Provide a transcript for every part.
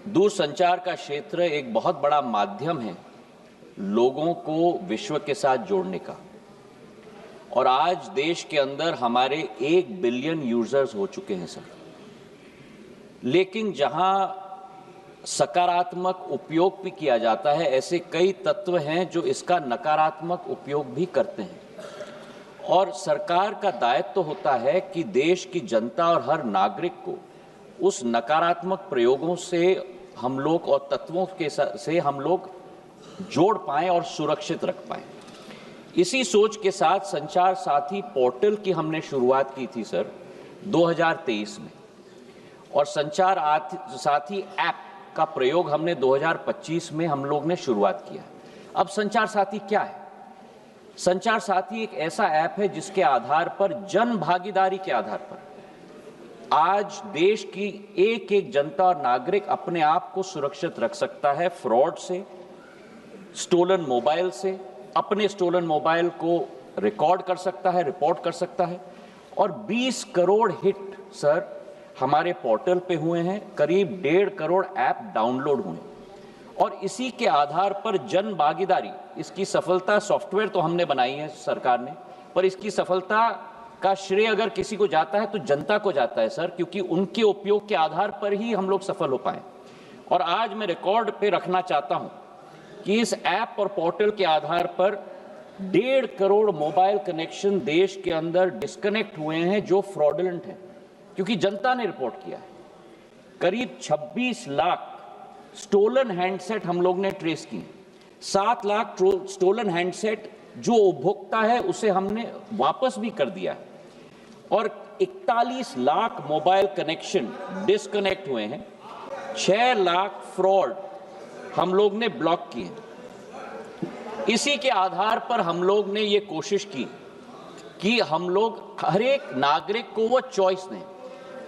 दूरसंचार का क्षेत्र एक बहुत बड़ा माध्यम है लोगों को विश्व के साथ जोड़ने का। और आज देश के अंदर हमारे 1 बिलियन यूजर्स हो चुके हैं सर। लेकिन जहां सकारात्मक उपयोग भी किया जाता है, ऐसे कई तत्व हैं जो इसका नकारात्मक उपयोग भी करते हैं। और सरकार का दायित्व तो होता है कि देश की जनता और हर नागरिक को उस नकारात्मक प्रयोगों से हम लोग और तत्वों के से हम लोग जोड़ पाएं और सुरक्षित रख पाएं। इसी सोच के साथ संचार साथी पोर्टल की हमने शुरुआत की थी सर 2023 में, और संचार साथी ऐप का प्रयोग हमने 2025 में हम लोग ने शुरुआत किया। अब संचार साथी क्या है? संचार साथी एक ऐसा ऐप है जिसके आधार पर जन भागीदारी के आधार पर आज देश की एक एक जनता और नागरिक अपने आप को सुरक्षित रख सकता है फ्रॉड से, स्टोलन मोबाइल से, अपने स्टोलन मोबाइल को रिकॉर्ड कर सकता है, रिपोर्ट कर सकता है। और 20 करोड़ हिट सर हमारे पोर्टल पे हुए हैं, करीब 1.5 करोड़ ऐप डाउनलोड हुए। और इसी के आधार पर जन भागीदारी, इसकी सफलता सॉफ्टवेयर तो हमने बनाई है सरकार ने, पर इसकी सफलता का श्रेय अगर किसी को जाता है तो जनता को जाता है सर, क्योंकि उनके उपयोग के आधार पर ही हम लोग सफल हो पाए। और आज मैं रिकॉर्ड पे रखना चाहता हूं कि इस ऐप और पोर्टल के आधार पर 1.5 करोड़ मोबाइल कनेक्शन देश के अंदर डिस्कनेक्ट हुए हैं जो फ्रॉडुलेंट हैं, क्योंकि जनता ने रिपोर्ट किया है। करीब 26 लाख स्टोलन हैंडसेट हम लोग ने ट्रेस किए, 7 लाख स्टोलन हैंडसेट जो उपभोक्ता है उसे हमने वापस भी कर दिया है, और 41 लाख मोबाइल कनेक्शन डिस्कनेक्ट हुए हैं, 6 लाख फ्रॉड हम लोग ने ब्लॉक किए। इसी के आधार पर हम लोग ने ये कोशिश की कि हम लोग हर एक नागरिक को वो चॉइस दें,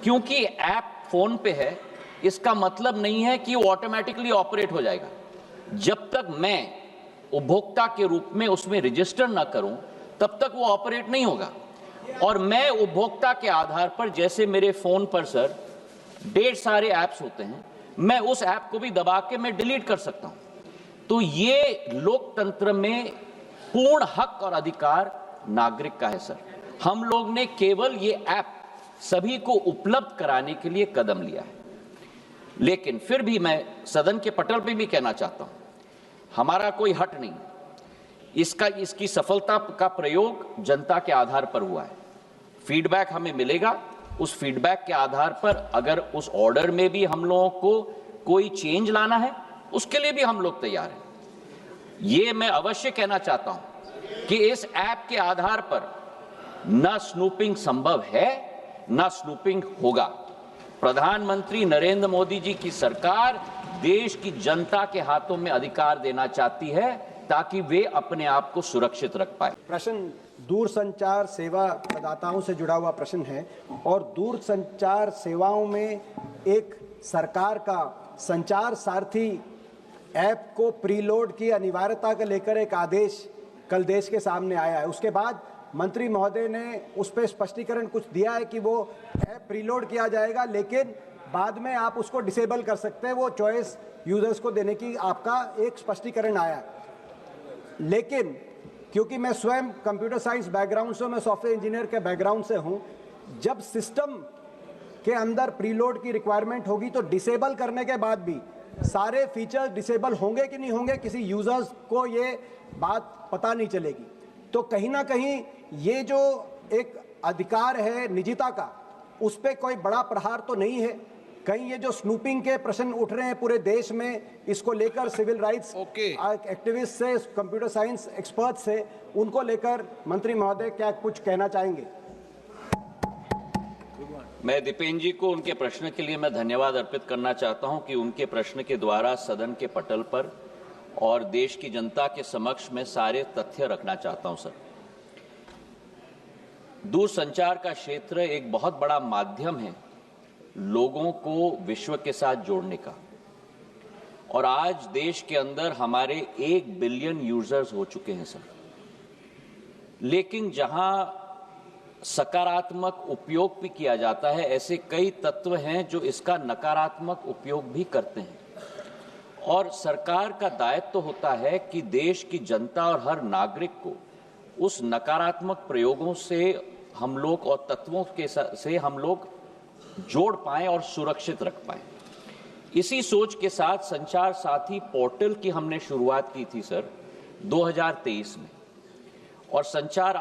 क्योंकि ऐप फोन पे है इसका मतलब नहीं है कि वो ऑटोमेटिकली ऑपरेट हो जाएगा। जब तक मैं उपभोक्ता के रूप में उसमें रजिस्टर ना करूं तब तक वो ऑपरेट नहीं होगा। और मैं उपभोक्ता के आधार पर, जैसे मेरे फोन पर सर ढेर सारे ऐप्स होते हैं, मैं उस ऐप को भी दबा के मैं डिलीट कर सकता हूं। तो ये लोकतंत्र में पूर्ण हक और अधिकार नागरिक का है सर। हम लोग ने केवल ये ऐप सभी को उपलब्ध कराने के लिए कदम लिया है। लेकिन फिर भी मैं सदन के पटल पे भी कहना चाहता हूं, हमारा कोई हट नहीं, इसकी सफलता का प्रयोग जनता के आधार पर हुआ है। फीडबैक हमें मिलेगा, उस फीडबैक के आधार पर अगर उस ऑर्डर में भी हम लोगों को कोई चेंज लाना है उसके लिए भी हम लोग तैयार हैं। ये मैं अवश्य कहना चाहता हूं कि इस ऐप के आधार पर न स्नूपिंग संभव है न स्नूपिंग होगा। प्रधानमंत्री नरेंद्र मोदी जी की सरकार देश की जनता के हाथों में अधिकार देना चाहती है ताकि वे अपने आप को सुरक्षित रख पाए। प्रश्न दूरसंचार सेवा प्रदाताओं से जुड़ा हुआ प्रश्न है, और दूरसंचार सेवाओं में एक सरकार का संचार सारथी ऐप को प्रीलोड की अनिवार्यता को लेकर एक आदेश कल देश के सामने आया है। उसके बाद मंत्री महोदय ने उस पर स्पष्टीकरण कुछ दिया है कि वो ऐप प्रीलोड किया जाएगा, लेकिन बाद में आप उसको डिसेबल कर सकते हैं, वो चॉइस यूजर्स को देने की आपका एक स्पष्टीकरण आया। लेकिन क्योंकि मैं स्वयं कंप्यूटर साइंस बैकग्राउंड से, मैं सॉफ्टवेयर इंजीनियर के बैकग्राउंड से हूं, जब सिस्टम के अंदर प्रीलोड की रिक्वायरमेंट होगी तो डिसेबल करने के बाद भी सारे फीचर्स डिसेबल होंगे कि नहीं होंगे किसी यूजर्स को ये बात पता नहीं चलेगी। तो कहीं ना कहीं ये जो एक अधिकार है निजता का, उस पर कोई बड़ा प्रहार तो नहीं है। कहीं ये जो स्नूपिंग के प्रश्न उठ रहे हैं पूरे देश में, इसको लेकर सिविल राइट्स एक्टिविस्ट से, कंप्यूटर साइंस एक्सपर्ट से, उनको लेकर मंत्री महोदय क्या कुछ कहना चाहेंगे? मैं दीपेन जी को उनके प्रश्न के लिए मैं धन्यवाद अर्पित करना चाहता हूं कि उनके प्रश्न के द्वारा सदन के पटल पर और देश की जनता के समक्ष में सारे तथ्य रखना चाहता हूं सर। दूरसंचार का क्षेत्र एक बहुत बड़ा माध्यम है लोगों को विश्व के साथ जोड़ने का। और आज देश के अंदर हमारे 1 बिलियन यूजर्स हो चुके हैं सर। लेकिन जहां सकारात्मक उपयोग भी किया जाता है, ऐसे कई तत्व हैं जो इसका नकारात्मक उपयोग भी करते हैं। और सरकार का दायित्व होता है कि देश की जनता और हर नागरिक को उस नकारात्मक प्रयोगों से हम लोग और तत्वों के से हम लोग जोड़ पाएं और सुरक्षित रख पाएं। इसी सोच के साथ संचार साथी पोर्टल की हमने शुरुआत की थी सर 2023 में, और संचार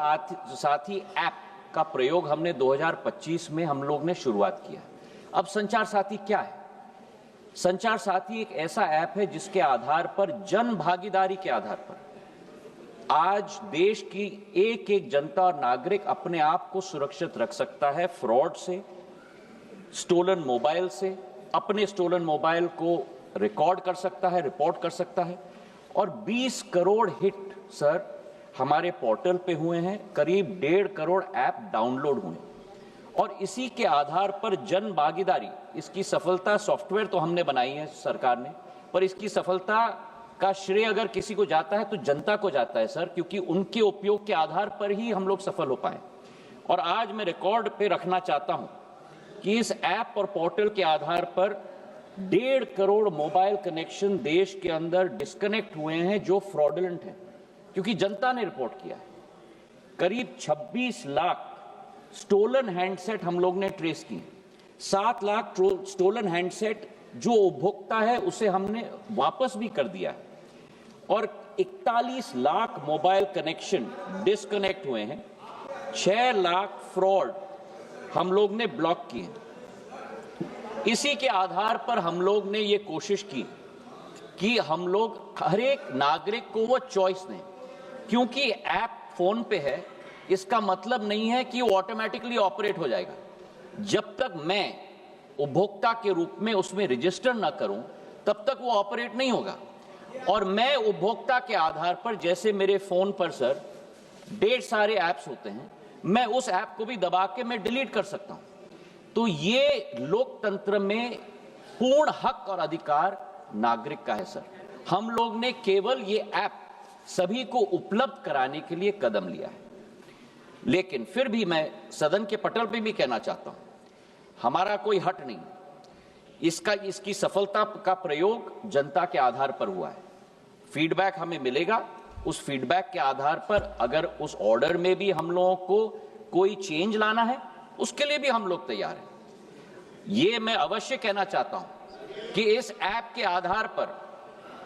साथी ऐप का प्रयोग हमने 2025 में हम लोग ने शुरुआत किया। अब संचार साथी क्या है? संचार साथी एक ऐसा ऐप है जिसके आधार पर जन भागीदारी के आधार पर आज देश की एक एक जनता और नागरिक अपने आप को सुरक्षित रख सकता है फ्रॉड से, स्टोलन मोबाइल से, अपने स्टोलन मोबाइल को रिकॉर्ड कर सकता है, रिपोर्ट कर सकता है। और 20 करोड़ हिट सर हमारे पोर्टल पे हुए हैं, करीब 1.5 करोड़ ऐप डाउनलोड हुए, और इसी के आधार पर जन भागीदारी, इसकी सफलता, सॉफ्टवेयर तो हमने बनाई है सरकार ने, पर इसकी सफलता का श्रेय अगर किसी को जाता है तो जनता को जाता है सर, क्योंकि उनके उपयोग के आधार पर ही हम लोग सफल हो पाए। और आज मैं रिकॉर्ड पे रखना चाहता हूं कि इस ऐप और पोर्टल के आधार पर 1.5 करोड़ मोबाइल कनेक्शन देश के अंदर डिस्कनेक्ट हुए हैं जो फ्रॉडुलेंट हैं, क्योंकि जनता ने रिपोर्ट किया है। करीब 26 लाख स्टोलन हैंडसेट हम लोग ने ट्रेस किए, 7 लाख स्टोलन हैंडसेट जो उपभोक्ता है उसे हमने वापस भी कर दिया है, और 41 लाख मोबाइल कनेक्शन डिस्कनेक्ट हुए हैं, 6 लाख फ्रॉड हम लोग ने ब्लॉक किए। इसी के आधार पर हम लोग ने ये कोशिश की कि हम लोग हर एक नागरिक को वो चॉइस दें, क्योंकि ऐप फोन पे है इसका मतलब नहीं है कि वो ऑटोमेटिकली ऑपरेट हो जाएगा। जब तक मैं उपभोक्ता के रूप में उसमें रजिस्टर ना करूं तब तक वो ऑपरेट नहीं होगा। और मैं उपभोक्ता के आधार पर, जैसे मेरे फोन पर सर ढेर सारे ऐप्स होते हैं, मैं उस ऐप को भी दबा के मैं डिलीट कर सकता हूं। तो ये लोकतंत्र में पूर्ण हक और अधिकार नागरिक का है सर। हम लोग ने केवल ये ऐप सभी को उपलब्ध कराने के लिए कदम लिया है। लेकिन फिर भी मैं सदन के पटल पे भी कहना चाहता हूं, हमारा कोई हट नहीं, इसकी सफलता का प्रयोग जनता के आधार पर हुआ है। फीडबैक हमें मिलेगा, उस फीडबैक के आधार पर अगर उस ऑर्डर में भी हम लोगों को कोई चेंज लाना है उसके लिए भी हम लोग तैयार हैं। ये मैं अवश्य कहना चाहता हूं कि इस ऐप के आधार पर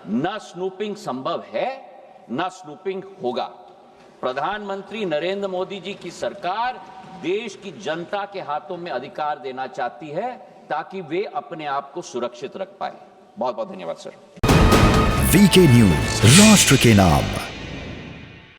न स्नूपिंग संभव है न स्नूपिंग होगा। प्रधानमंत्री नरेंद्र मोदी जी की सरकार देश की जनता के हाथों में अधिकार देना चाहती है ताकि वे अपने आप को सुरक्षित रख पाए। बहुत बहुत धन्यवाद सर। वीके न्यूज, राष्ट्र के नाम।